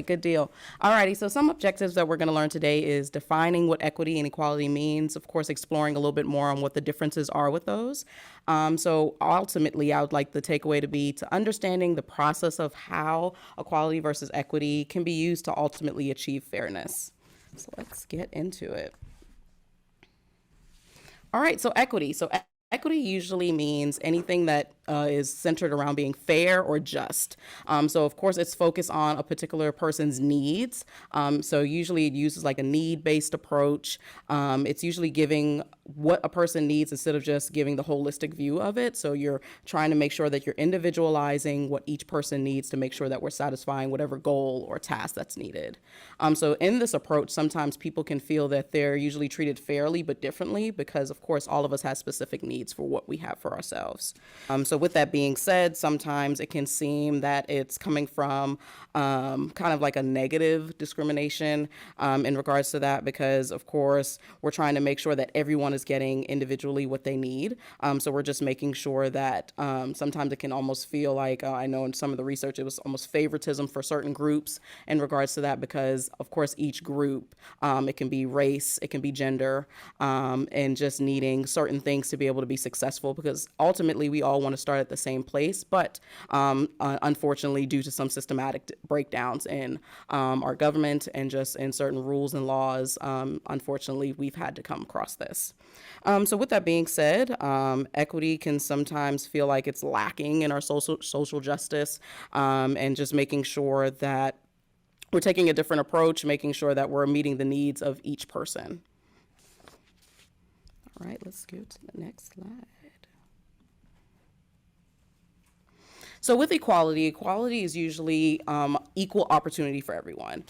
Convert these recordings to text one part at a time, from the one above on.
right, good deal. Alrighty, so some objectives that we're going to learn today is defining what equity and equality means, of course, exploring a little bit more on what the differences are with those. So ultimately, I would like the takeaway to be to understanding the process of how equality versus equity can be used to ultimately achieve fairness. So let's get into it. All right, so equity. Equity usually means anything that is centered around being fair or just. So of course, it's focused on a particular person's needs. So usually it uses like a need-based approach. It's usually giving what a person needs instead of just giving the holistic view of it. So you're trying to make sure that you're individualizing what each person needs to make sure that we're satisfying whatever goal or task that's needed. So in this approach, sometimes people can feel that they're usually treated fairly but differently because, of course, all of us have specific needs for what we have for ourselves. So with that being said, sometimes it can seem that it's coming from kind of like a negative discrimination in regards to that because, of course, we're trying to make sure that everyone is getting individually what they need. So we're just making sure that sometimes it can almost feel like, I know in some of the research, it was almost favoritism for certain groups in regards to that because, of course, each group, it can be race, it can be gender, and just needing certain things to be able to be successful because ultimately we all want to start at the same place, but unfortunately due to some systematic breakdowns in our government and just in certain rules and laws, unfortunately we've had to come across this. So with that being said, equity can sometimes feel like it's lacking in our social justice and just making sure that we're taking a different approach, making sure that we're meeting the needs of each person. All right, let's go to the next slide. So with equality, equality is usually equal opportunity for everyone.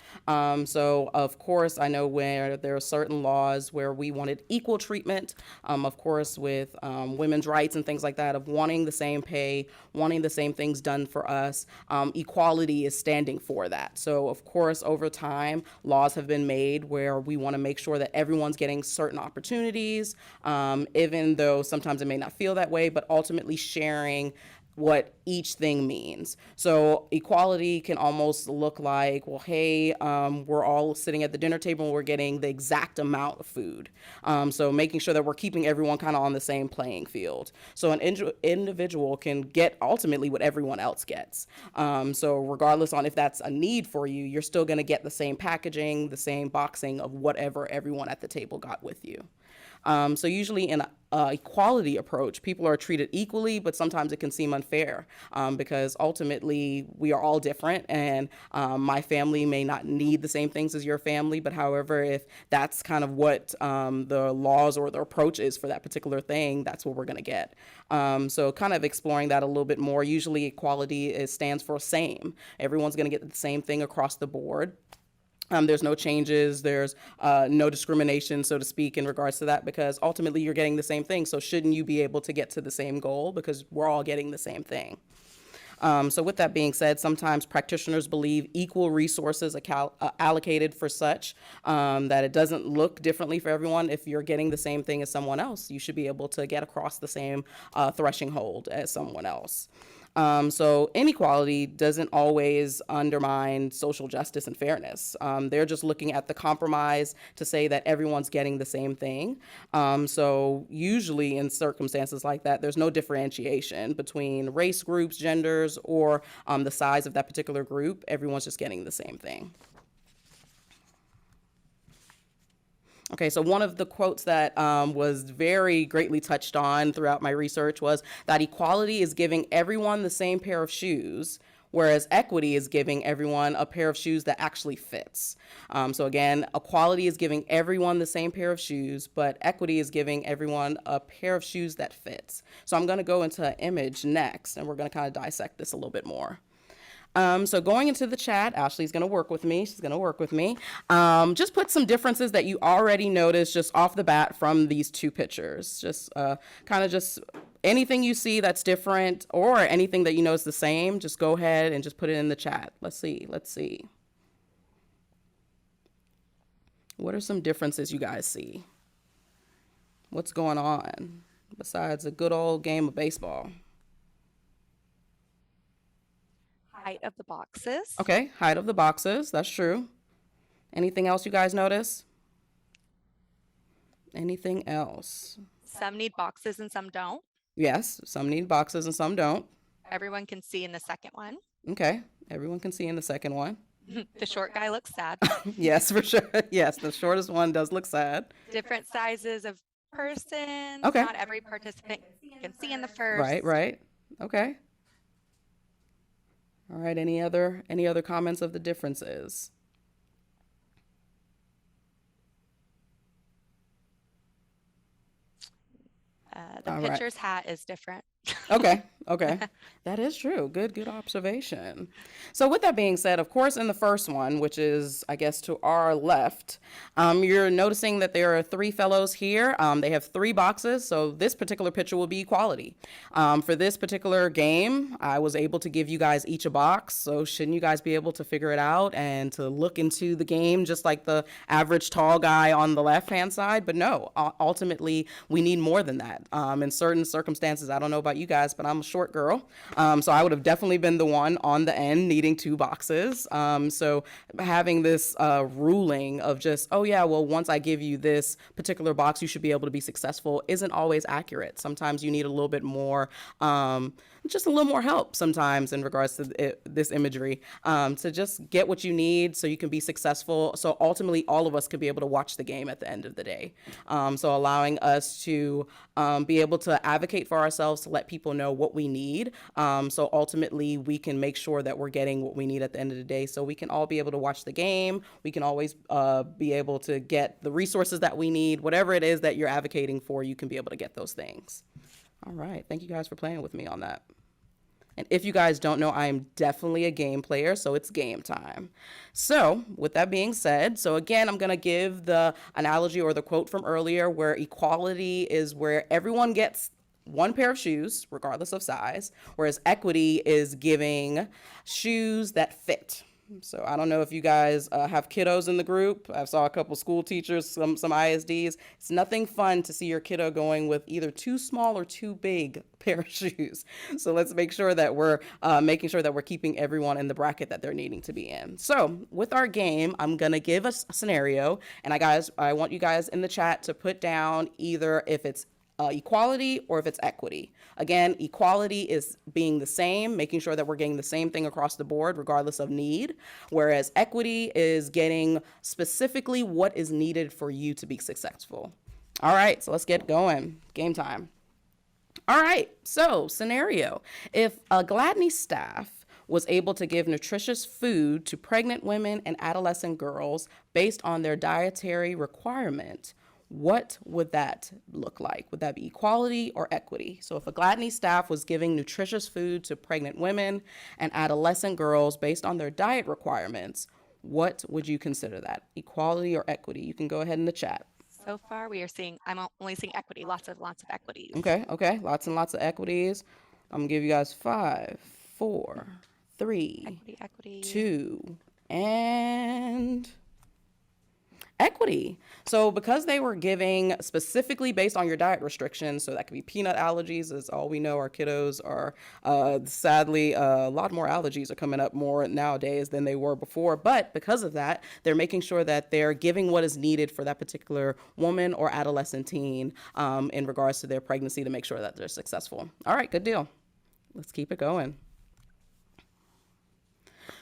So of course, I know where there are certain laws where we wanted equal treatment, of course, with women's rights and things like that, of wanting the same pay, wanting the same things done for us. Equality is standing for that. So of course, over time, laws have been made where we want to make sure that everyone's getting certain opportunities, even though sometimes it may not feel that way, but ultimately sharing what each thing means. So equality can almost look like, well, hey, we're all sitting at the dinner table and we're getting the exact amount of food. So making sure that we're keeping everyone kind of on the same playing field. So an individual can get ultimately what everyone else gets. So regardless on if that's a need for you, you're still gonna get the same packaging, the same boxing of whatever everyone at the table got with you. So usually in an equality approach, people are treated equally, but sometimes it can seem unfair because ultimately we are all different and my family may not need the same things as your family, but however, if that's kind of what the laws or the approach is for that particular thing, that's what we're gonna get. So kind of exploring that a little bit more, usually equality stands for same. Everyone's gonna get the same thing across the board. There's no changes, there's no discrimination, so to speak, in regards to that, because ultimately you're getting the same thing, so shouldn't you be able to get to the same goal because we're all getting the same thing? So with that being said, sometimes practitioners believe equal resources are allocated for such that it doesn't look differently for everyone. If you're getting the same thing as someone else, you should be able to get across the same threshold as someone else. So inequality doesn't always undermine social justice and fairness. They're just looking at the compromise to say that everyone's getting the same thing. So usually in circumstances like that, there's no differentiation between race groups, genders, or the size of that particular group. Everyone's just getting the same thing. Okay, so one of the quotes that was very greatly touched on throughout my research was that equality is giving everyone the same pair of shoes, whereas equity is giving everyone a pair of shoes that actually fits. So again, equality is giving everyone the same pair of shoes, but equity is giving everyone a pair of shoes that fits. So I'm gonna go into an image next, and we're gonna kind of dissect this a little bit more. So going into the chat, Ashley's gonna work with me. She's gonna work with me. Just put some differences that you already noticed just off the bat from these two pictures. Just kind of just anything you see that's different or anything that you know is the same, just go ahead and just put it in the chat. Let's see. What are some differences you guys see? What's going on besides a good old game of baseball? Hi, Height of the boxes. Okay, height of the boxes. That's true. Anything else you guys notice? Anything else? Some need boxes and some don't. Yes, some need boxes and some don't. Everyone can see in the second one. Okay, everyone can see in the second one. The short guy looks sad. Yes, for sure. Yes, the shortest one does look sad. Different sizes of persons. Okay. Not every participant can see in the first. Right. Okay. All right, any other comments of the differences? The All right. pitcher's hat is different. Okay. That is true. Good observation. So with that being said, of course, in the first one, which is, I guess, to our left, you're noticing that there are 3 fellows here. They have 3 boxes, so this particular picture will be equality. For this particular game, I was able to give you guys each a box, so shouldn't you guys be able to figure it out and to look into the game just like the average tall guy on the left-hand side? But no, ultimately, we need more than that. In certain circumstances, I don't know about you guys, but I'm a short girl, so I would have definitely been the one on the end needing 2 boxes. So having this ruling of just, oh yeah, well, once I give you this particular box, you should be able to be successful isn't always accurate. Sometimes you need a little bit more, just a little more help sometimes in regards to this imagery, to just get what you need so you can be successful. So ultimately, all of us could be able to watch the game at the end of the day. So allowing us to be able to advocate for ourselves, to let people know what we need. So ultimately, we can make sure that we're getting what we need at the end of the day. So we can all be able to watch the game. We can always be able to get the resources that we need. Whatever it is that you're advocating for, you can be able to get those things. All right. Thank you guys for playing with me on that. And if you guys don't know, I am definitely a game player, so it's game time. So with that being said, so again, I'm going to give the analogy or the quote from earlier where equality is where everyone gets 1 pair of shoes, regardless of size, whereas equity is giving shoes that fit. So I don't know if you guys have kiddos in the group. I saw a couple school teachers, some ISDs. It's nothing fun to see your kiddo going with either too small or too big pair of shoes. So let's make sure that we're making sure that we're keeping everyone in the bracket that they're needing to be in. So with our game, I'm gonna give a scenario, and I want you guys in the chat to put down either if it's equality or if it's equity. Again, equality is being the same, making sure that we're getting the same thing across the board regardless of need, whereas equity is getting specifically what is needed for you to be successful. All right, so let's get going. Game time. All right, so scenario. If a Gladney staff was able to give nutritious food to pregnant women and adolescent girls based on their dietary requirement, what would that look like? Would that be equality or equity? So if a Gladney staff was giving nutritious food to pregnant women and adolescent girls based on their diet requirements, what would you consider that? Equality or equity? You can go ahead in the chat. So far, I'm only seeing equity, lots of equities. Okay, lots and lots of equities. I'm gonna give you guys 5, 4, 3, equity. 2, and equity. So because they were giving specifically based on your diet restrictions, so that could be peanut allergies, is all we know. Our kiddos are sadly a lot more allergies are coming up more nowadays than they were before. But because of that, they're making sure that they're giving what is needed for that particular woman or adolescent teen in regards to their pregnancy to make sure that they're successful. All right, good deal. Let's keep it going.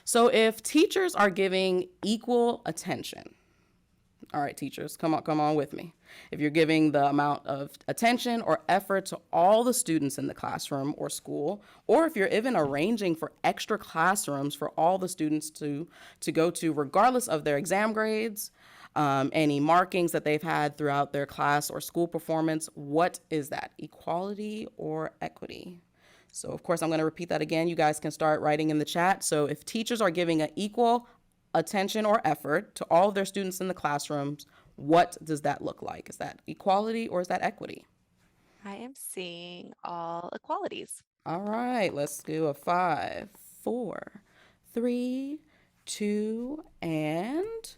So if teachers are giving equal attention, all right, teachers, come on with me. If you're giving the amount of attention or effort to all the students in the classroom or school, or if you're even arranging for extra classrooms for all the students to go to, regardless of their exam grades, any markings that they've had throughout their class or school performance, what is that? Equality or equity? So of course, I'm going to repeat that again. You guys can start writing in the chat. So if teachers are giving an equal attention or effort to all of their students in the classrooms, what does that look like? Is that equality or is that equity? I am seeing all equalities. All right, let's do a 5, 4, 3, 2, and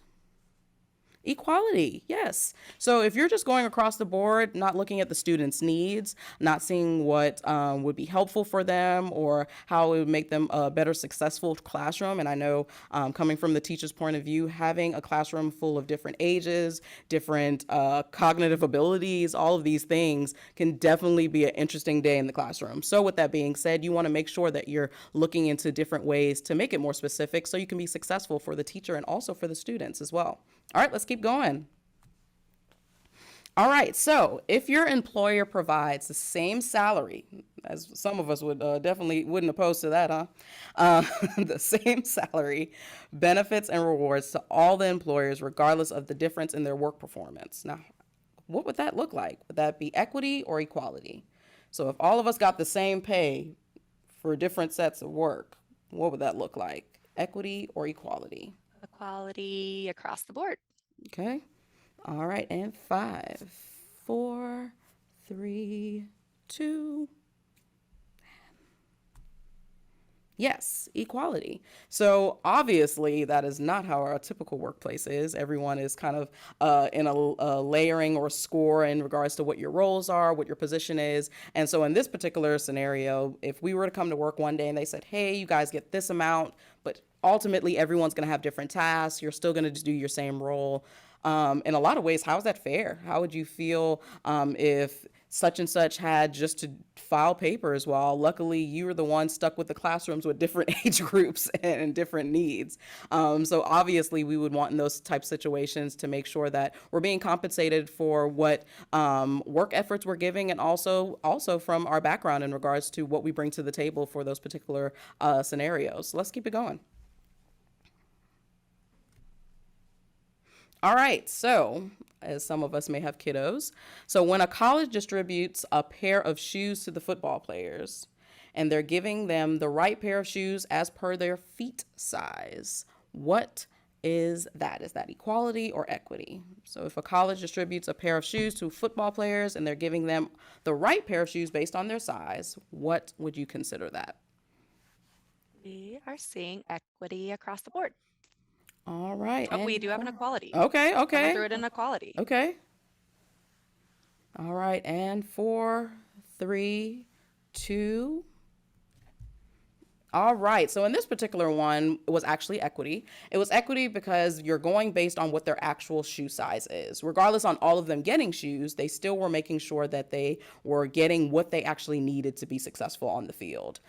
Equality, yes. So if you're just going across the board, not looking at the students' needs, not seeing what would be helpful for them or how it would make them a better successful classroom, and I know coming from the teacher's point of view, having a classroom full of different ages, different cognitive abilities, all of these things can definitely be an interesting day in the classroom. So with that being said, you want to make sure that you're looking into different ways to make it more specific so you can be successful for the teacher and also for the students as well. All right, let's keep going. All right, so if your employer provides the same salary, as some of us would definitely wouldn't oppose to that, huh? The same salary, benefits, and rewards to all the employers, regardless of the difference in their work performance. Now, what would that look like? Would that be equity or equality? So if all of us got the same pay for different sets of work, what would that look like? Equity or equality? Equality across the board. Okay. All right. And 5, 4, 3, 2. Yes, equality. So obviously, that is not how our typical workplace is. Everyone is kind of in a layering or score in regards to what your roles are, what your position is. And so in this particular scenario, if we were to come to work one day and they said, hey, you guys get this amount, but ultimately everyone's going to have different tasks, you're still going to do your same role. In a lot of ways, how is that fair? How would you feel if such and such had just to file papers while luckily you were the one stuck with the classrooms with different age groups and different needs? So obviously we would want in those type of situations to make sure that we're being compensated for what work efforts we're giving, and also from our background in regards to what we bring to the table for those particular scenarios. So let's keep it going. All right, so as some of us may have kiddos, so when a college distributes a pair of shoes to the football players and they're giving them the right pair of shoes as per their feet size, what is that? Is that equality or equity? So if a college distributes a pair of shoes to football players and they're giving them the right pair of shoes based on their size, what would you consider that? We are seeing equity across the board. All right. But we do have an equality. Okay, Someone okay. threw it in equality. Okay. All right, and 4, 3, 2. All right, so in this particular one, it was actually equity. It was equity because you're going based on what their actual shoe size is. Regardless on all of them getting shoes, they still were making sure that they were getting what they actually needed to be successful on the field.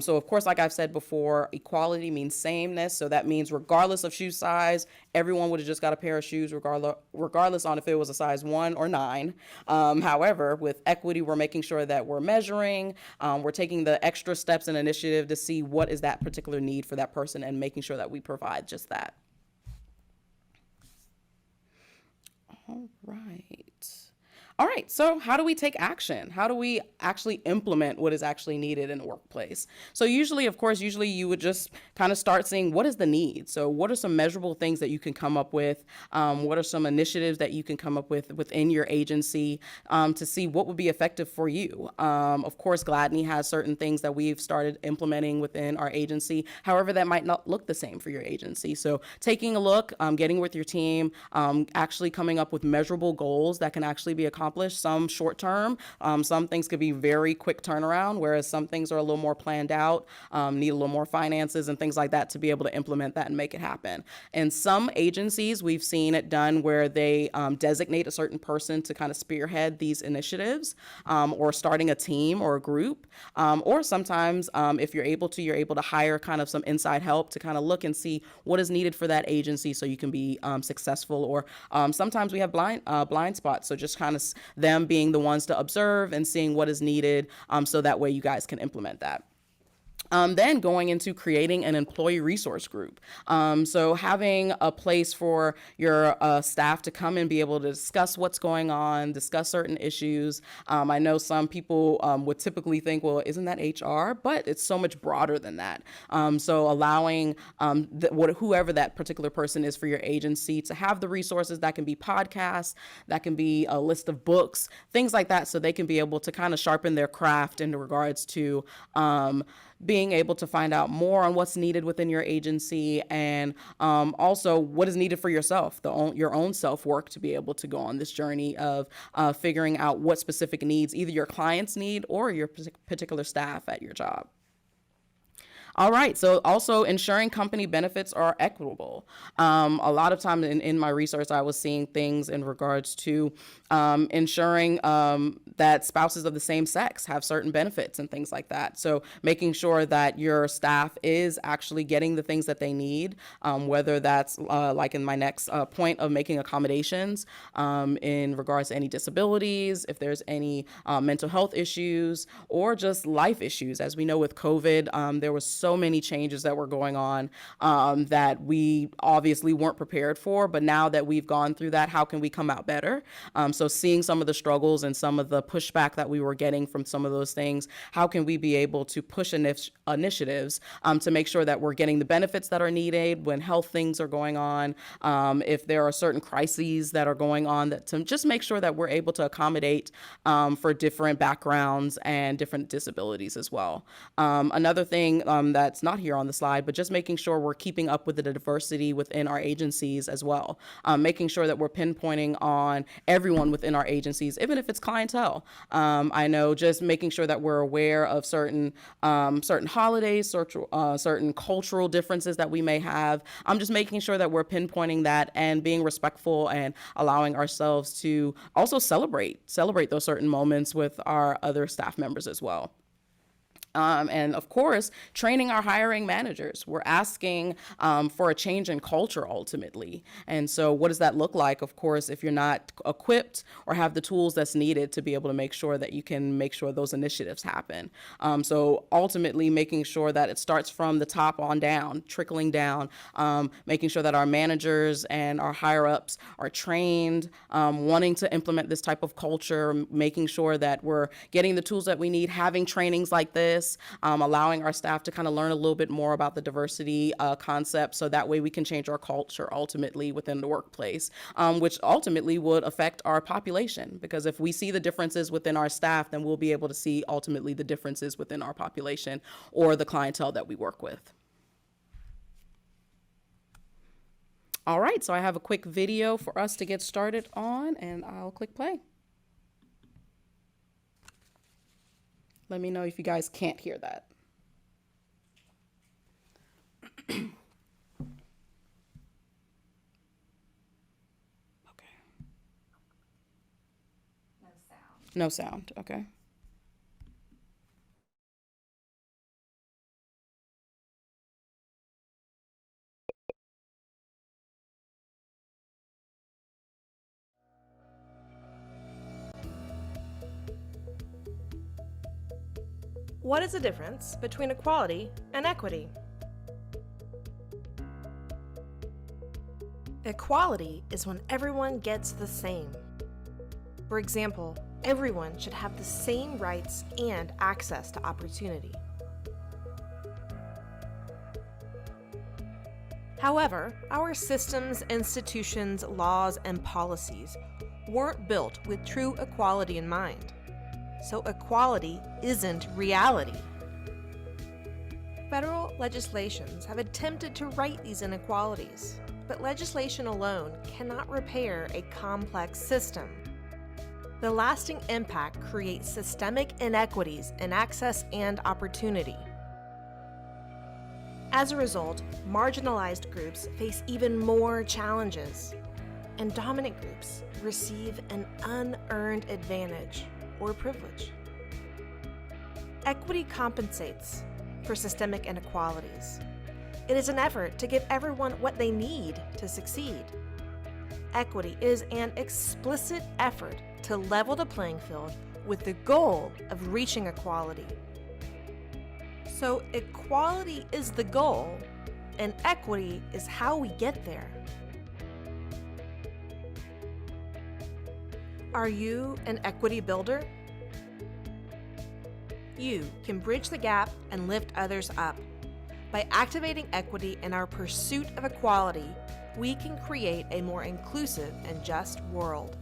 So of course, like I've said before, equality means sameness. So that means regardless of shoe size, everyone would have just got a pair of shoes regardless on if it was a size 1 or 9. However, with equity, we're making sure that we're measuring, we're taking the extra steps and initiative to see what is that particular need for that person and making sure that we provide just that. All right. All right, so how do we take action? How do we actually implement what is actually needed in the workplace? So usually, of course, you would just kind of start seeing what is the need. So what are some measurable things that you can come up with? What are some initiatives that you can come up with within your agency to see what would be effective for you? Of course, Gladney has certain things that we've started implementing within our agency. However, that might not look the same for your agency. So taking a look, getting with your team, actually coming up with measurable goals that can actually be accomplished. Some short term, some things could be very quick turnaround, whereas some things are a little more planned out, need a little more finances and things like that to be able to implement that and make it happen. In some agencies, we've seen it done where they designate a certain person to kind of spearhead these initiatives, or starting a team or a group, or sometimes if you're able to hire kind of some inside help to kind of look and see what is needed for that agency so you can be successful. Or sometimes we have blind spots, so just kind of them being the ones to observe and seeing what is needed, so that way you guys can implement that. Then going into creating an employee resource group. So having a place for your staff to come and be able to discuss what's going on, discuss certain issues. I know some people would typically think, well, isn't that HR? But it's so much broader than that. So allowing whoever that particular person is for your agency to have the resources that can be podcasts, that can be a list of books, things like that, so they can be able to kind of sharpen their craft in regards to being able to find out more on what's needed within your agency, and also what is needed for yourself, your own self-work, to be able to go on this journey of figuring out what specific needs either your clients need or your particular staff at your job. All right, so also ensuring company benefits are equitable. A lot of time in my research, I was seeing things in regards to ensuring that spouses of the same sex have certain benefits and things like that. So making sure that your staff is actually getting the things that they need, whether that's like in my next point of making accommodations in regards to any disabilities, if there's any mental health issues, or just life issues. As we know with COVID, there was so many changes that were going on that we obviously weren't prepared for, but now that we've gone through that, how can we come out better? So seeing some of the struggles and some of the pushback that we were getting from some of those things, how can we be able to push initiatives to make sure that we're getting the benefits that are needed when health things are going on, if there are certain crises that are going on, that to just make sure that we're able to accommodate for different backgrounds and different disabilities as well. Another thing that's not here on the slide, but just making sure we're keeping up with the diversity within our agencies as well, making sure that we're pinpointing on everyone within our agencies, even if it's clientele. I know just making sure that we're aware of certain holidays, certain cultural differences that we may have. I'm just making sure that we're pinpointing that and being respectful and allowing ourselves to also celebrate those certain moments with our other staff members as well. And of course, training our hiring managers. We're asking for a change in culture ultimately. And so what does that look like? Of course, if you're not equipped or have the tools that's needed to be able to make sure that you can make sure those initiatives happen. So ultimately making sure that it starts from the top on down, trickling down, making sure that our managers and our higher ups are trained, wanting to implement this type of culture, making sure that we're getting the tools that we need, having trainings like this, allowing our staff to kind of learn a little bit more about the diversity concept, so that way we can change our culture ultimately within the workplace, which ultimately would affect our population, because if we see the differences within our staff, then we'll be able to see ultimately the differences within our population or the clientele that we work with. All right, so I have a quick video for us to get started on, and I'll click play. Let me know if you guys can't hear that. Okay. No sound. No sound, okay. What is the difference between equality and equity? Equality is when everyone gets the same. For example, everyone should have the same rights and access to opportunity. However, our systems, institutions, laws, and policies weren't built with true equality in mind. So equality isn't reality. Federal legislations have attempted to right these inequalities, but legislation alone cannot repair a complex system. The lasting impact creates systemic inequities in access and opportunity. As a result, marginalized groups face even more challenges, and dominant groups receive an unearned advantage or privilege. Equity compensates for systemic inequalities. It is an effort to give everyone what they need to succeed. Equity is an explicit effort to level the playing field with the goal of reaching equality. So equality is the goal, and equity is how we get there. Are you an equity builder? You can bridge the gap and lift others up. By activating equity in our pursuit of equality, we can create a more inclusive and just world.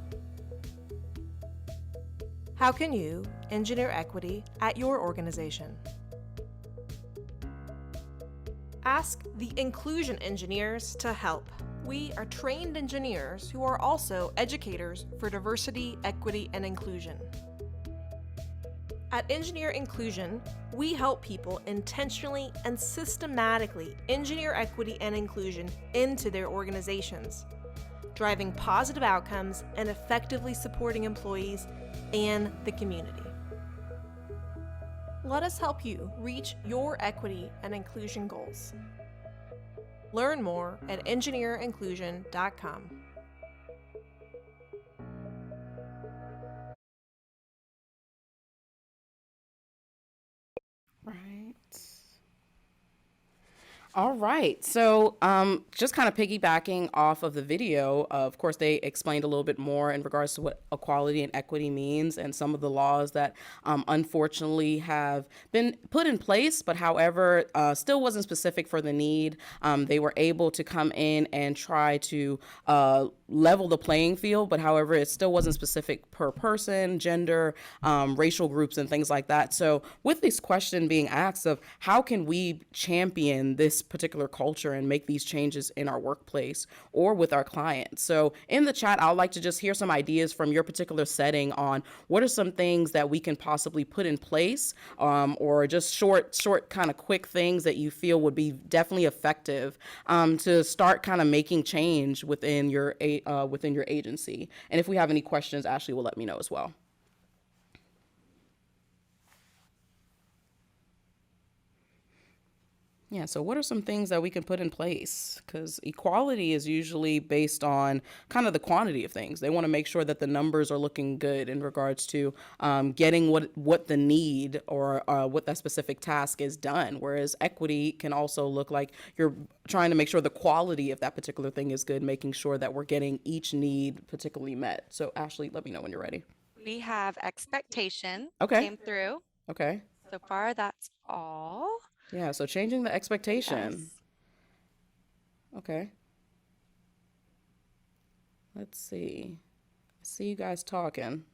How can you engineer equity at your organization? Ask the inclusion engineers to help. We are trained engineers who are also educators for diversity, equity, and inclusion. At Engineer Inclusion, we help people intentionally and systematically engineer equity and inclusion into their organizations, driving positive outcomes and effectively supporting employees and the community. Let us help you reach your equity and inclusion goals. Learn more at engineerinclusion.com. Right. All right. So, just kind of piggybacking off of the video, of course, they explained a little bit more in regards to what equality and equity means and some of the laws that unfortunately have been put in place, but however, still wasn't specific for the need. They were able to come in and try to level the playing field, but however, it still wasn't specific per person, gender, racial groups, and things like that. So, with this question being asked of how can we champion this particular culture and make these changes in our workplace or with our clients. So in the chat, I'd like to just hear some ideas from your particular setting on what are some things that we can possibly put in place, or just short kind of quick things that you feel would be definitely effective to start kind of making change within your agency. And if we have any questions, Ashley will let me know as well. Yeah, so what are some things that we can put in place? Because equality is usually based on kind of the quantity of things. They want to make sure that the numbers are looking good in regards to getting what the need or what that specific task is done. Whereas equity can also look like you're trying to make sure the quality of that particular thing is good, making sure that we're getting each need particularly met. So Ashley, let me know when you're ready. We have expectation Okay. came through. Okay. So far, that's all. Yeah, so changing the expectation. Yes. Okay. Let's see. I see you guys talking.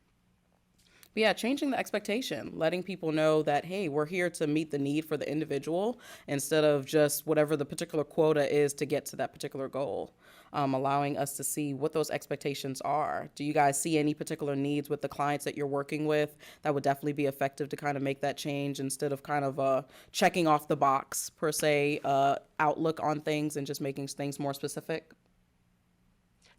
But yeah, changing the expectation, letting people know that, hey, we're here to meet the need for the individual instead of just whatever the particular quota is to get to that particular goal. Allowing us to see what those expectations are. Do you guys see any particular needs with the clients that you're working with that would definitely be effective to kind of make that change instead of kind of checking off the box per se, outlook on things and just making things more specific?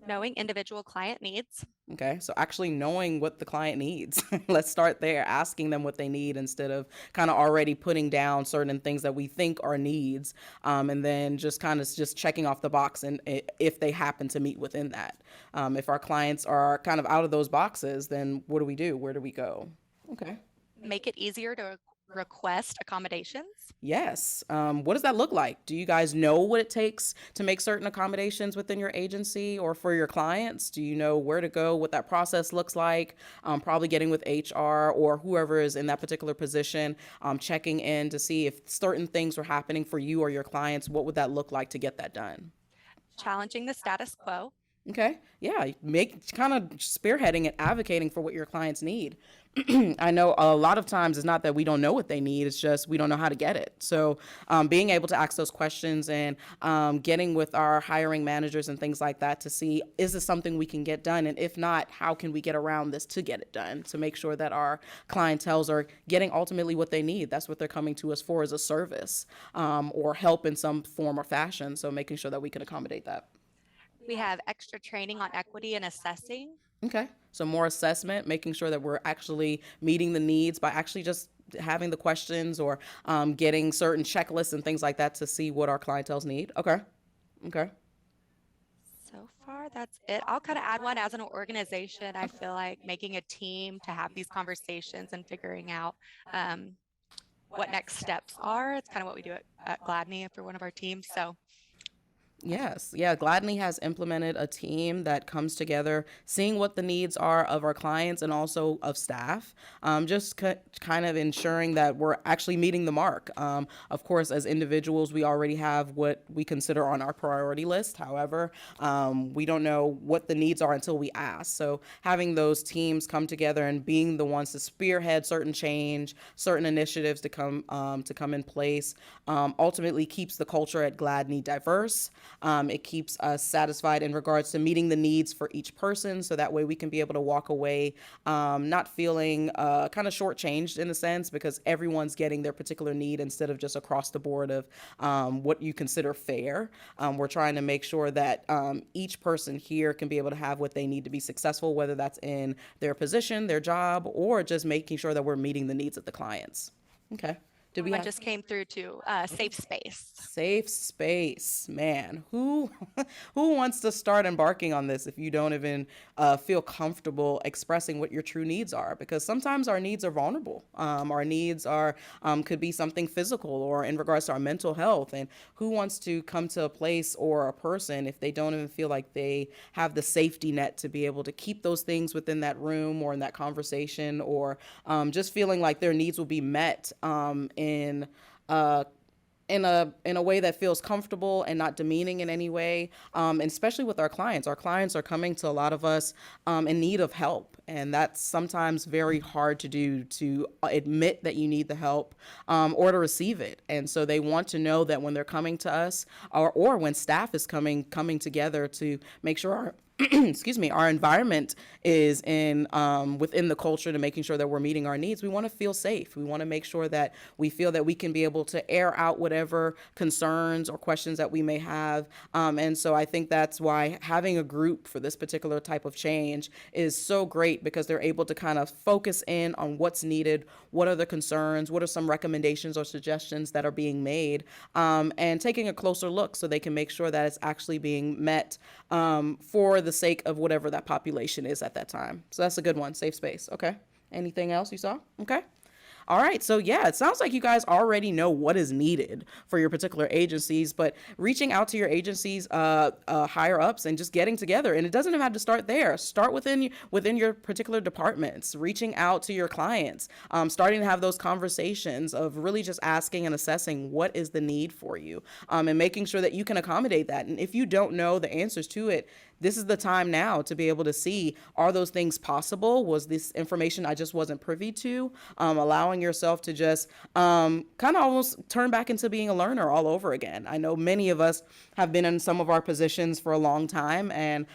Knowing individual client needs. Okay, so actually knowing what the client needs. Let's start there, asking them what they need instead of kind of already putting down certain things that we think are needs, and then just kind of just checking off the box and if they happen to meet within that. If our clients are kind of out of those boxes, then what do we do? Where do we go? Okay. Make it easier to request accommodations. Yes. What does that look like? Do you guys know what it takes to make certain accommodations within your agency or for your clients? Do you know where to go, what that process looks like? Probably getting with HR or whoever is in that particular position, checking in to see if certain things are happening for you or your clients. What would that look like to get that done? Challenging the status quo. Okay. Yeah. Kind of spearheading and advocating for what your clients need. I know a lot of times it's not that we don't know what they need, it's just we don't know how to get it. So being able to ask those questions and getting with our hiring managers and things like that to see, is this something we can get done? And if not, how can we get around this to get it done to make sure that our clientels are getting ultimately what they need? That's what they're coming to us for, as a service or help in some form or fashion. So making sure that we can accommodate that. We have extra training on equity and assessing. Okay. So more assessment, making sure that we're actually meeting the needs by actually just having the questions or getting certain checklists and things like that to see what our clientels need. Okay. Okay. So far, that's it. I'll kind of add one as an organization. I feel like making a team to have these conversations and figuring out what next steps are. It's kind of what we do at Gladney for one of our teams. So Yes, yeah. Gladney has implemented a team that comes together, seeing what the needs are of our clients and also of staff, just kind of ensuring that we're actually meeting the mark. Of course, as individuals, we already have what we consider on our priority list. However, we don't know what the needs are until we ask. So having those teams come together and being the ones to spearhead certain change, certain initiatives to come in place, ultimately keeps the culture at Gladney diverse. It keeps us satisfied in regards to meeting the needs for each person, so that way we can be able to walk away not feeling kind of shortchanged in a sense, because everyone's getting their particular need instead of just across the board of what you consider fair. We're trying to make sure that each person here can be able to have what they need to be successful, whether that's in their position, their job, or just making sure that we're meeting the needs of the clients. Okay. Did we One have just came through to safe space. safe space? Man, who who wants to start embarking on this if you don't even feel comfortable expressing what your true needs are? Because sometimes our needs are vulnerable. Our needs are could be something physical or in regards to our mental health. And who wants to come to a place or a person if they don't even feel like they have the safety net to be able to keep those things within that room or in that conversation, or just feeling like their needs will be met in uh, in a way that feels comfortable and not demeaning in any way, and especially with our clients. Our clients are coming to a lot of us in need of help, and that's sometimes very hard to do, to admit that you need the help or to receive it. And so they want to know that when they're coming to us, or when staff is coming together to make sure our excuse me, our environment is in within the culture, to making sure that we're meeting our needs. We want to feel safe. We want to make sure that we feel that we can be able to air out whatever concerns or questions that we may have. And so I think that's why having a group for this particular type of change is so great, because they're able to kind of focus in on what's needed, what are the concerns, what are some recommendations or suggestions that are being made, and taking a closer look so they can make sure that it's actually being met for the sake of whatever that population is at that time. So that's a good one, safe space. Okay. Anything else you saw? Okay. All right. So yeah, it sounds like you guys already know what is needed for your particular agencies, but reaching out to your agencies, higher ups, and just getting together. And it doesn't even have to start there. Start within your particular departments, reaching out to your clients, starting to have those conversations of really just asking and assessing what is the need for you, and making sure that you can accommodate that. And if you don't know the answers to it, this is the time now to be able to see, are those things possible? Was this information I just wasn't privy to? Allowing yourself to just kind of almost turn back into being a learner all over again. I know many of us have been in some of our positions for a long time, and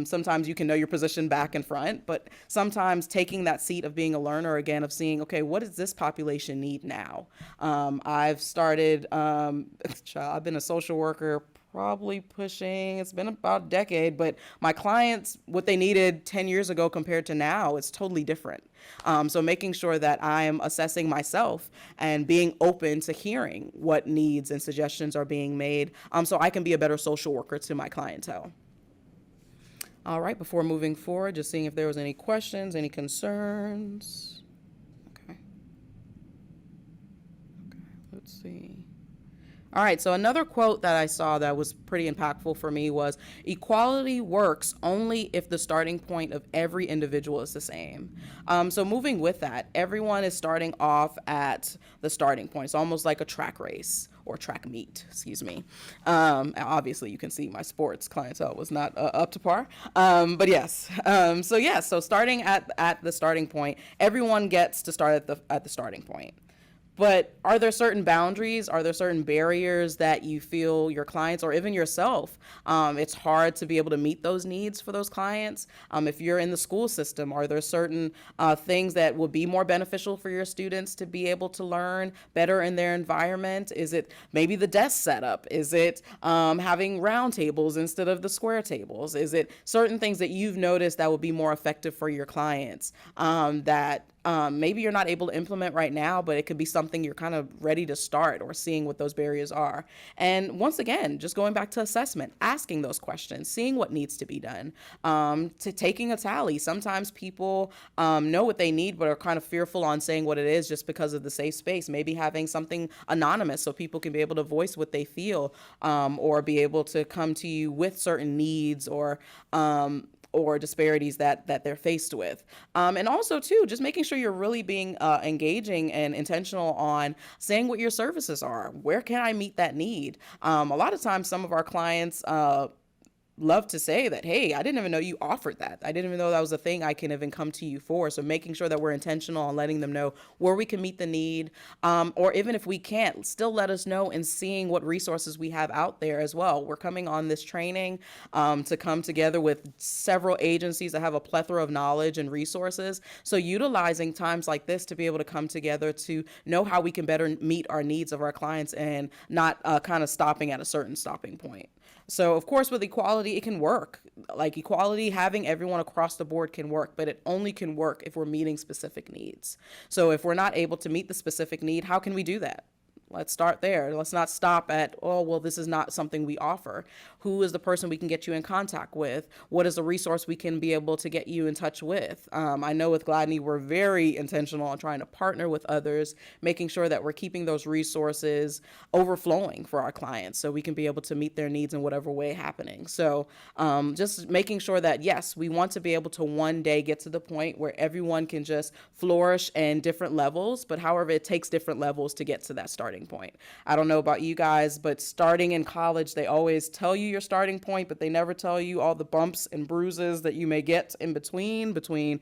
sometimes you can know your position back and front, but sometimes taking that seat of being a learner again, of seeing, okay, what does this population need now? I've started, I've been a social worker probably pushing, it's been about a decade, but my clients, what they needed 10 years ago compared to now, it's totally different. So making sure that I'm assessing myself and being open to hearing what needs and suggestions are being made, so I can be a better social worker to my clientele. All right, before moving forward, just seeing if there was any questions, any concerns. Okay, let's see. All right, so another quote that I saw that was pretty impactful for me was, equality works only if the starting point of every individual is the same. So moving with that, everyone is starting off at the starting point. It's almost like a track race or track meet, excuse me. Obviously you can see my sports clientele was not up to par, but yes. So starting at the starting point, everyone gets to start at the starting point. But are there certain boundaries? Are there certain barriers that you feel your clients or even yourself, it's hard to be able to meet those needs for those clients? If you're in the school system, are there certain things that will be more beneficial for your students to be able to learn better in their environment? Is it maybe the desk setup? Is it having round tables instead of the square tables? Is it certain things that you've noticed that will be more effective for your clients that maybe you're not able to implement right now, but it could be something you're kind of ready to start, or seeing what those barriers are. And once again, just going back to assessment, asking those questions, seeing what needs to be done, to taking a tally. Sometimes people know what they need, but are kind of fearful on saying what it is just because of the safe space. Maybe having something anonymous so people can be able to voice what they feel, or be able to come to you with certain needs, or disparities that they're faced with. And also, too, just making sure you're really being engaging and intentional on saying what your services are. Where can I meet that need? A lot of times, some of our clients love to say that, hey, I didn't even know you offered that. I didn't even know that was a thing I can even come to you for. So making sure that we're intentional on letting them know where we can meet the need, or even if we can't, still let us know, and seeing what resources we have out there as well. We're coming on this training to come together with several agencies that have a plethora of knowledge and resources. So utilizing times like this to be able to come together to know how we can better meet our needs of our clients, and not kind of stopping at a certain stopping point. So, of course, with equality, it can work. Like equality, having everyone across the board can work, but it only can work if we're meeting specific needs. So if we're not able to meet the specific need, how can we do that? Let's start there. Let's not stop at, oh, well, this is not something we offer. Who is the person we can get you in contact with? What is the resource we can be able to get you in touch with? I know with Gladney, we're very intentional on trying to partner with others, making sure that we're keeping those resources overflowing for our clients so we can be able to meet their needs in whatever way happening. So just making sure that, yes, we want to be able to one day get to the point where everyone can just flourish in different levels, but however, it takes different levels to get to that starting point. I don't know about you guys, but starting in college, they always tell you your starting point, but they never tell you all the bumps and bruises that you may get in between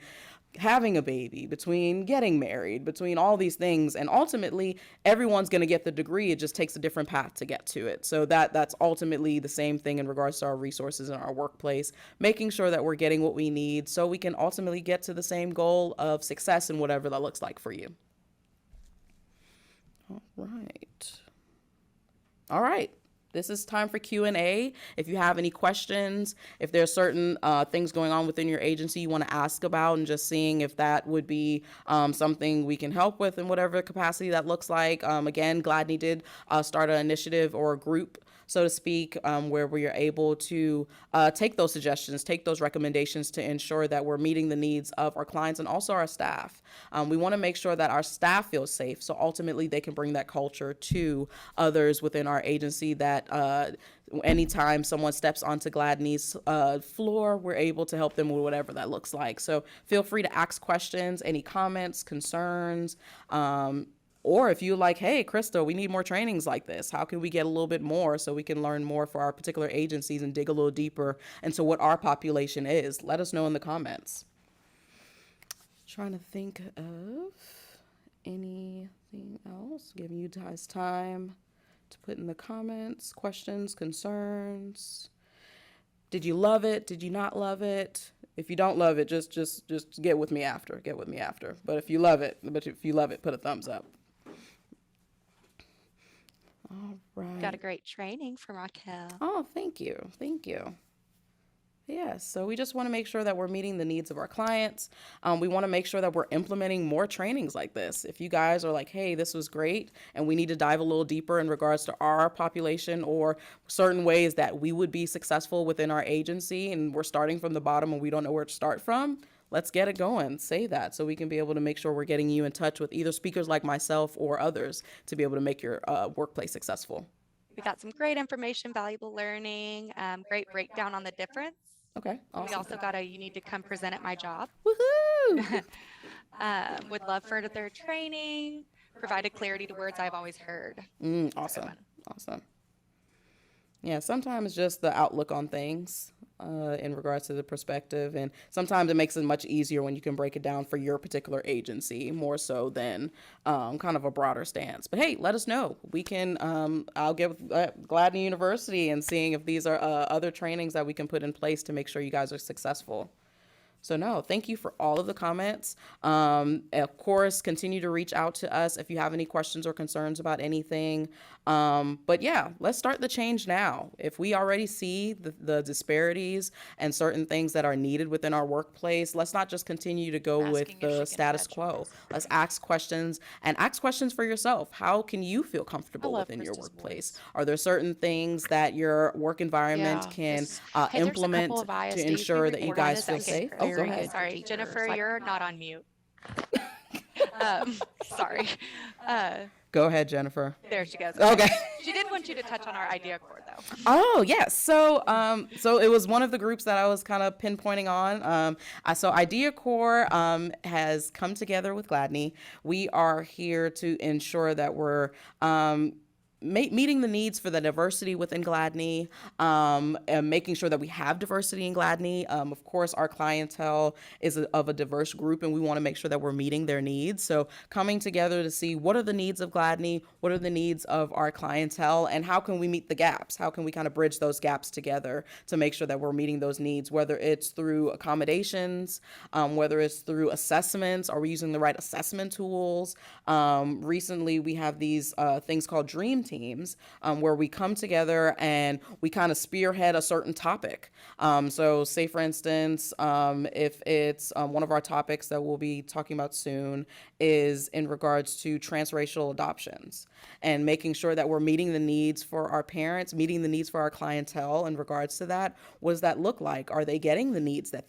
having a baby, between getting married, between all these things. And ultimately, everyone's going to get the degree. It just takes a different path to get to it. So that's ultimately the same thing in regards to our resources in our workplace, making sure that we're getting what we need so we can ultimately get to the same goal of success in whatever that looks like for you. All right. This is time for Q&A. If you have any questions, if there's certain things going on within your agency you want to ask about, and just seeing if that would be something we can help with in whatever capacity that looks like. Again, Gladney did start an initiative or a group, so to speak, where we are able to take those suggestions, take those recommendations to ensure that we're meeting the needs of our clients and also our staff. We want to make sure that our staff feels safe, so ultimately they can bring that culture to others within our agency, that anytime someone steps onto Gladney's floor, we're able to help them with whatever that looks like. So feel free to ask questions, any comments, concerns, or if you like, hey, Krista, we need more trainings like this. How can we get a little bit more so we can learn more for our particular agencies and dig a little deeper into what our population is? Let us know in the comments. Trying to think of anything else. Giving you guys time to put in the comments, questions, concerns. Did you love it? Did you not love it? If you don't love it, just get with me after. Get with me after. But if you love it, put a thumbs up. All right. Got a great training from Raquel. Oh, thank you. Thank you. Yes, so we just want to make sure that we're meeting the needs of our clients. We want to make sure that we're implementing more trainings like this. If you guys are like, hey, this was great, and we need to dive a little deeper in regards to our population or certain ways that we would be successful within our agency, and we're starting from the bottom and we don't know where to start from, let's get it going. Say that so we can be able to make sure we're getting you in touch with either speakers like myself or others to be able to make your workplace successful. We got some great information, valuable learning, great breakdown on the difference. Okay, awesome. We also got you need to come present at my job. Woohoo! Would love further training, provided clarity to words I've always heard. Awesome. Yeah, sometimes just the outlook on things in regards to the perspective, and sometimes it makes it much easier when you can break it down for your particular agency more so than kind of a broader stance. But hey, let us know. We can, I'll get with Gladney University and seeing if these are other trainings that we can put in place to make sure you guys are successful. So no, thank you for all of the comments. Of course, continue to reach out to us if you have any questions or concerns about anything. But yeah, let's start the change now. If we already see the disparities and certain things that are needed within our workplace, let's not just continue to go with Asking your the chicken status quo. Let's ask questions and ask questions for yourself. How can you feel comfortable love within your Krista's workplace? voice. Are there certain things that your work environment Yeah. can Hey, there's a couple implement of to ISDs we ensure that you record on guys this feel that safe? get Oh, go very ahead. good for Sorry, teachers. Jennifer, Like, you're not on mute. Sorry. Go ahead, Jennifer. There she goes. Okay. She did want you to touch on our idea core, though. Oh, yes. So it was one of the groups that I was kind of pinpointing on. So Idea Core has come together with Gladney. We are here to ensure that we're meeting the needs for the diversity within Gladney, and making sure that we have diversity in Gladney. Of course, our clientele is of a diverse group, and we want to make sure that we're meeting their needs. So coming together to see what are the needs of Gladney, what are the needs of our clientele, and how can we meet the gaps? How can we kind of bridge those gaps together to make sure that we're meeting those needs, whether it's through accommodations, whether it's through assessments, are we using the right assessment tools? Recently, we have these things called dream teams, where we come together and we kind of spearhead a certain topic. So say, for instance, if it's one of our topics that we'll be talking about soon is in regards to transracial adoptions and making sure that we're meeting the needs for our parents, meeting the needs for our clientele in regards to that. What does that look like? Are they getting the needs that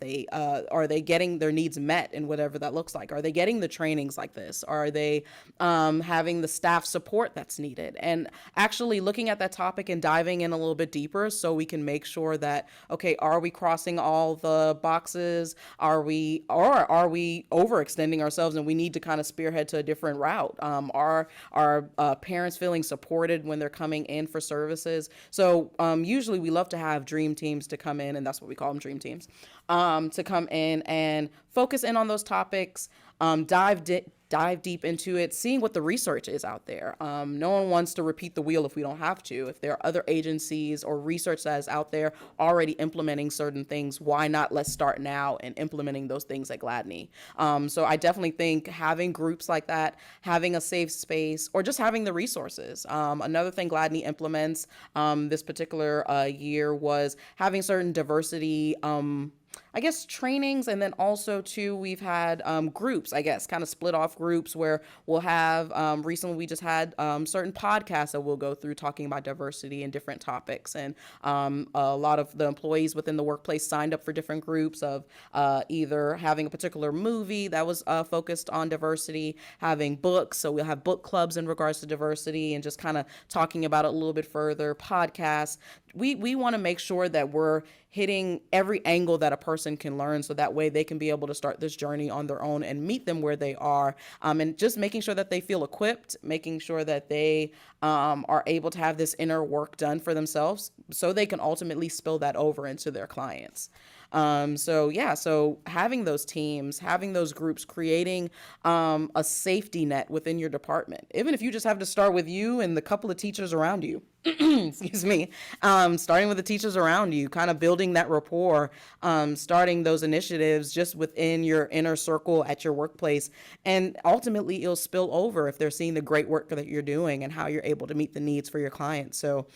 are they getting their needs met in whatever that looks like? Are they getting the trainings like this? Are they having the staff support that's needed? And actually looking at that topic and diving in a little bit deeper so we can make sure that, okay, are we crossing all the boxes? Are we overextending ourselves and we need to kind of spearhead to a different route? Are parents feeling supported when they're coming in for services? So usually we love to have dream teams to come in, and that's what we call them, dream teams, to come in and focus in on those topics, dive deep into it, seeing what the research is out there. No one wants to repeat the wheel if we don't have to. If there are other agencies or research that is out there already implementing certain things, why not let's start now and implementing those things at Gladney? So I definitely think having groups like that, having a safe space, or just having the resources. Another thing Gladney implements this particular year was having certain diversity I guess trainings, and then also too we've had groups, I guess, kind of split off groups where we'll have recently we just had certain podcasts that we'll go through talking about diversity and different topics, and a lot of the employees within the workplace signed up for different groups of either having a particular movie that was focused on diversity, having books, so we'll have book clubs in regards to diversity and just kind of talking about it a little bit further, podcasts. We want to make sure that we're hitting every angle that a person can learn, so that way they can be able to start this journey on their own and meet them where they are, and just making sure that they feel equipped, making sure that they are able to have this inner work done for themselves so they can ultimately spill that over into their clients. So having those teams, having those groups, creating a safety net within your department, even if you just have to start with you and the couple of teachers around you, excuse me, starting with the teachers around you, kind of building that rapport, starting those initiatives just within your inner circle at your workplace. And ultimately it'll spill over if they're seeing the great work that you're doing and how you're able to meet the needs for your clients. So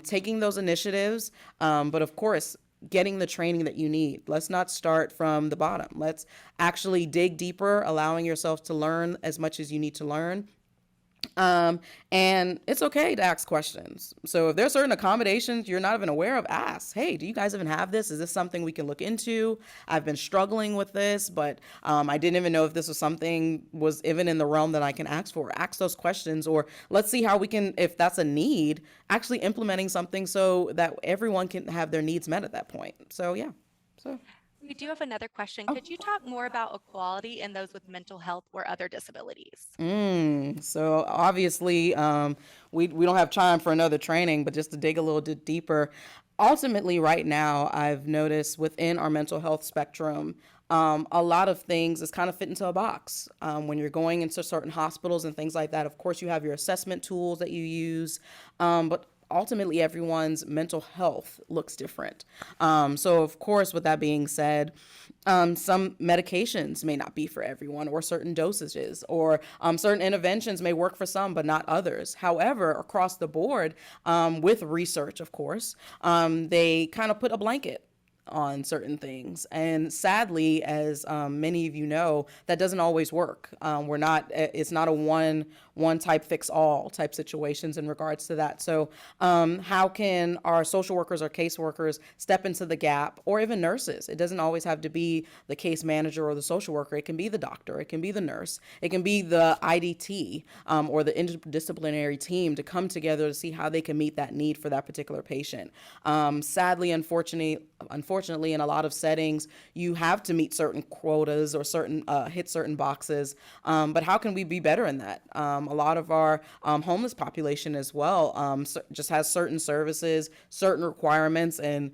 taking those initiatives, but of course, getting the training that you need. Let's not start from the bottom. Let's actually dig deeper, allowing yourself to learn as much as you need to learn. And it's okay to ask questions. So if there's certain accommodations you're not even aware of, ask, hey, do you guys even have this? Is this something we can look into? I've been struggling with this, but I didn't even know if this was something was even in the realm that I can ask for. Ask those questions, or let's see how we can, if that's a need, actually implementing something so that everyone can have their needs met at that point. So yeah. So We do have another question. Could you talk more about equality in those with mental health or other disabilities? So obviously, we don't have time for another training, but just to dig a little bit deeper, ultimately right now, I've noticed within our mental health spectrum, a lot of things is kind of fit into a box. When you're going into certain hospitals and things like that, of course, you have your assessment tools that you use, but ultimately everyone's mental health looks different. So of course, with that being said, some medications may not be for everyone, or certain dosages, or certain interventions may work for some but not others. However, across the board, with research, of course, they kind of put a blanket on certain things. And sadly, as many of you know, that doesn't always work. It's not a one type fix all type situations in regards to that. So how can our social workers or caseworkers step into the gap, or even nurses? It doesn't always have to be the case manager or the social worker. It can be the doctor, it can be the nurse, it can be the IDT, or the interdisciplinary team, to come together to see how they can meet that need for that particular patient. Sadly, unfortunately, in a lot of settings, you have to meet certain quotas or hit certain boxes. But how can we be better in that? A lot of our homeless population as well just has certain services, certain requirements, and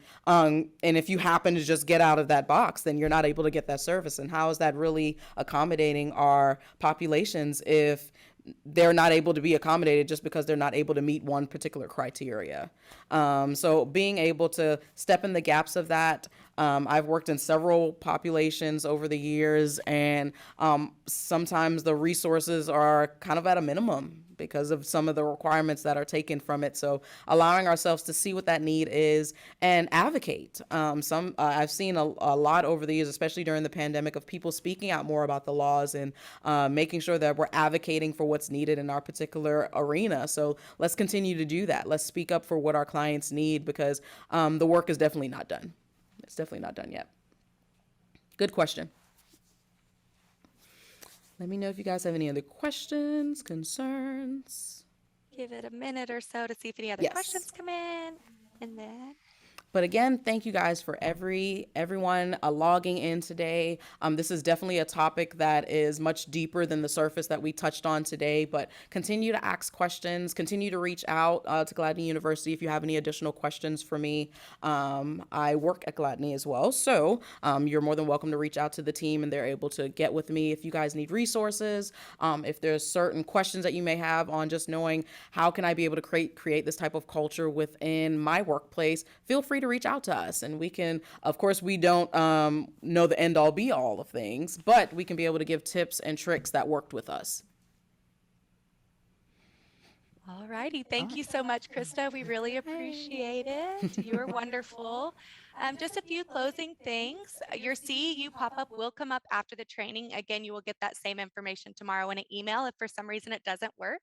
if you happen to just get out of that box, then you're not able to get that service. And how is that really accommodating our populations if they're not able to be accommodated just because they're not able to meet one particular criteria? So being able to step in the gaps of that, I've worked in several populations over the years, and sometimes the resources are kind of at a minimum because of some of the requirements that are taken from it. So allowing ourselves to see what that need is and advocate. I've seen a lot over the years, especially during the pandemic, of people speaking out more about the laws and making sure that we're advocating for what's needed in our particular arena. So let's continue to do that. Let's speak up for what our clients need, because the work is definitely not done. It's definitely not done yet. Good question. Let me know if you guys have any other questions, concerns. Give it a minute or so to see if any other Yes. questions come in. And then But again, thank you guys for everyone logging in today. This is definitely a topic that is much deeper than the surface that we touched on today, but continue to ask questions, continue to reach out to Gladney University if you have any additional questions for me. I work at Gladney as well, so you're more than welcome to reach out to the team, and they're able to get with me if you guys need resources. If there's certain questions that you may have on just knowing how can I be able to create this type of culture within my workplace, feel free to reach out to us, and we can, of course, we don't know the end all be all of things, but we can be able to give tips and tricks that worked with us. all righty. Thank you so much, Krista. We really appreciate it. You were wonderful. Just a few closing things. Your CEU pop-up will come up after the training. Again, you will get that same information tomorrow in an email if for some reason it doesn't work.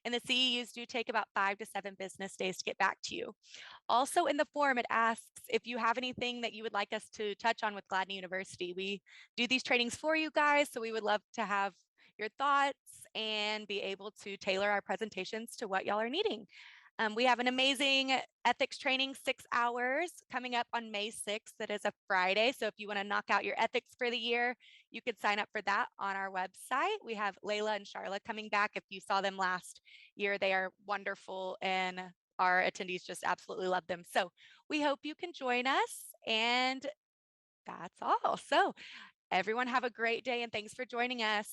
And the CEUs do take about 5 to 7 business days to get back to you. Also in the form, it asks if you have anything that you would like us to touch on with Gladney University. We do these trainings for you guys, so we would love to have your thoughts and be able to tailor our presentations to what y'all are needing. We have an amazing ethics training, 6 hours, coming up on May 6th. That is a Friday. So if you want to knock out your ethics for the year, you could sign up for that on our website. We have Layla and Charla coming back. If you saw them last year, they are wonderful, and our attendees just absolutely love them. So we hope you can join us, and that's all. So everyone have a great day, and thanks for joining us.